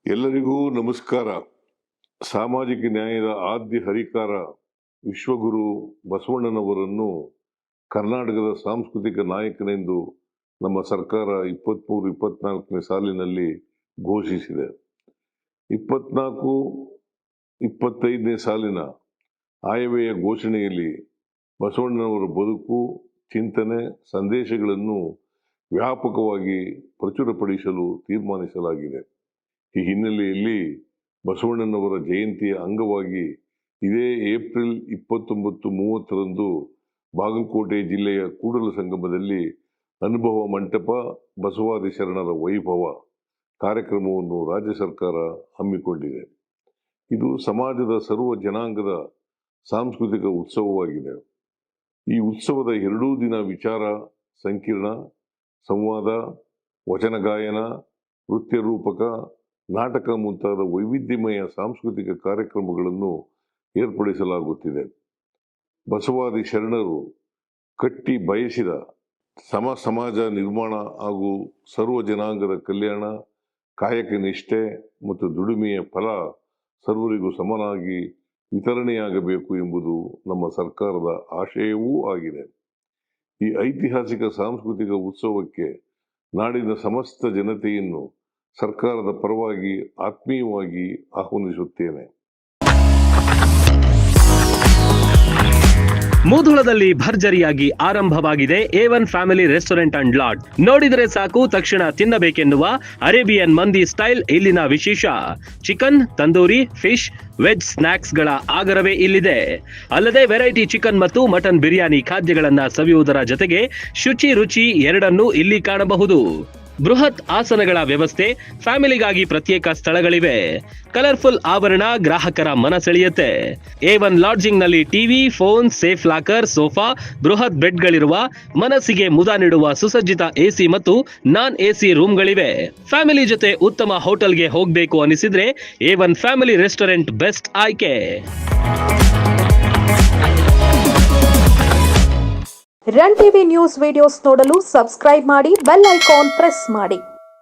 ಎಲ್ಲರಿಗೂ ನಮಸ್ಕಾರ. ಸಾಮಾಜಿಕ ನ್ಯಾಯದ ಆದ್ಯ ಹರಿಕಾರ ವಿಶ್ವಗುರು ಬಸವಣ್ಣನವರನ್ನು ಕರ್ನಾಟಕದ ಸಾಂಸ್ಕೃತಿಕ ನಾಯಕನೆಂದು ನಮ್ಮ ಸರ್ಕಾರ 23-24ನೇ ಸಾಲಿನಲ್ಲಿ ಘೋಷಿಸಿದೆ. 24-25ನೇ ಸಾಲಿನ ಆಯವ್ಯಯ ಘೋಷಣೆಯಲ್ಲಿ ಬಸವಣ್ಣನವರ ಬದುಕು, ಚಿಂತನೆ, ಸಂದೇಶಗಳನ್ನು ವ್ಯಾಪಕವಾಗಿ ಪ್ರಚುರಪಡಿಸಲು ತೀರ್ಮಾನಿಸಲಾಗಿದೆ. ಈ ಹಿನ್ನೆಲೆಯಲ್ಲಿ ಬಸವಣ್ಣನವರ ಜಯಂತಿಯ ಅಂಗವಾಗಿ ಇದೇ ಏಪ್ರಿಲ್ 29-30ರಂದು ಬಾಗಲಕೋಟೆ ಜಿಲ್ಲೆಯ ಕೂಡಲಸಂಗಮದಲ್ಲಿ ಅನುಭವ ಮಂಟಪ ಬಸವಾದಿ ಶರಣರ ವೈಭವ ಕಾರ್ಯಕ್ರಮವನ್ನು ರಾಜ್ಯ ಸರ್ಕಾರ ಹಮ್ಮಿಕೊಂಡಿದೆ. ಇದು ಸಮಾಜದ ಸರ್ವ ಜನಾಂಗದ ಸಾಂಸ್ಕೃತಿಕ ಉತ್ಸವವಾಗಿದೆ. ಈ ಉತ್ಸವದ 2 ದಿನ ವಿಚಾರ ಸಂಕಿರಣ, ಸಂವಾದ, ವಚನ ಗಾಯನ, ನೃತ್ಯ ರೂಪಕ, ನಾಟಕ ಮುಂತಾದ ವೈವಿಧ್ಯಮಯ ಸಾಂಸ್ಕೃತಿಕ ಕಾರ್ಯಕ್ರಮಗಳನ್ನು ಏರ್ಪಡಿಸಲಾಗುತ್ತಿದೆ. ಬಸವಾದಿ ಶರಣರು ಕಟ್ಟಿ ಬಯಸಿದ ಸಮಾಜ ನಿರ್ಮಾಣ ಹಾಗೂ ಸರ್ವ ಜನಾಂಗದ ಕಲ್ಯಾಣ, ಕಾಯಕ ನಿಷ್ಠೆ ಮತ್ತು ದುಡಿಮೆಯ ಫಲ ಸರ್ವರಿಗೂ ಸಮನಾಗಿ ವಿತರಣೆಯಾಗಬೇಕು ಎಂಬುದು ನಮ್ಮ ಸರ್ಕಾರದ ಆಶಯವೂ ಆಗಿದೆ. ಈ ಐತಿಹಾಸಿಕ ಸಾಂಸ್ಕೃತಿಕ ಉತ್ಸವಕ್ಕೆ ನಾಡಿನ ಸಮಸ್ತ ಜನತೆಯನ್ನು ಸರ್ಕಾರದ ಪರವಾಗಿ ಆತ್ಮೀಯವಾಗಿ ಆಹ್ವಾನಿಸುತ್ತೇನೆ. ಮೂಧಳದಲ್ಲಿ ಭರ್ಜರಿಯಾಗಿ ಆರಂಭವಾಗಿದೆ A1 family restaurant and lodge. ನೋಡಿದರೆ ಸಾಕು ತಕ್ಷಣ ತಿನ್ನಬೇಕೆನ್ನುವ ಅರೇಬಿಯನ್ ಮಂದಿ ಸ್ಟೈಲ್ ಇಲ್ಲಿನ ವಿಶೇಷ. Chicken, tandoori, fish, veg snacks ಗಳ ಆಗರವೇ ಇಲ್ಲಿದೆ. ಅಲ್ಲದೆ ವೆರೈಟಿ ಚಿಕನ್ ಮತ್ತು ಮಟನ್ ಬಿರಿಯಾನಿ ಖಾದ್ಯಗಳನ್ನ ಸವಿಯುವುದರ ಜೊತೆಗೆ ಶುಚಿ ರುಚಿ ಎರಡನ್ನೂ ಇಲ್ಲಿ ಕಾಣಬಹುದು. ಬೃಹತ್ ಆಸನಗಳ ವ್ಯವಸ್ಥೆ, ಫ್ಯಾಮಿಲಿಗಾಗಿ ಪ್ರತ್ಯೇಕ ಸ್ಥಳಗಳಿವೆ. ಕಲರ್ಫುಲ್ ಆವರಣ ಗ್ರಾಹಕರ ಮನ ಸೆಳೆಯುತ್ತೆ. A1 ಲಾಡ್ಜಿಂಗ್ ನಲ್ಲಿ TV, phone, safe locker, sofa, ಬೃಹತ್ ಬೆಡ್ಗಳಿರುವ, ಮನಸ್ಸಿಗೆ ಮುದ ನೀಡುವ ಸುಸಜ್ಜಿತ AC ಮತ್ತು ನಾನ್ AC ರೂಮ್ಗಳಿವೆ. ಫ್ಯಾಮಿಲಿ ಜೊತೆ ಉತ್ತಮ ಹೋಟೆಲ್ಗೆ ಹೋಗಬೇಕು ಅನಿಸಿದ್ರೆ A1 ಫ್ಯಾಮಿಲಿ ರೆಸ್ಟೋರೆಂಟ್ ಬೆಸ್ಟ್ ಆಯ್ಕೆ. ರನ್ ಟಿವಿ ನ್ಯೂಸ್ ವಿಡಿಯೋಸ್ ನೋಡಲು ಸಬ್ಸ್ಕ್ರೈಬ್ ಮಾಡಿ, ಬೆಲ್ ಐಕಾನ್ ಪ್ರೆಸ್ ಮಾಡಿ.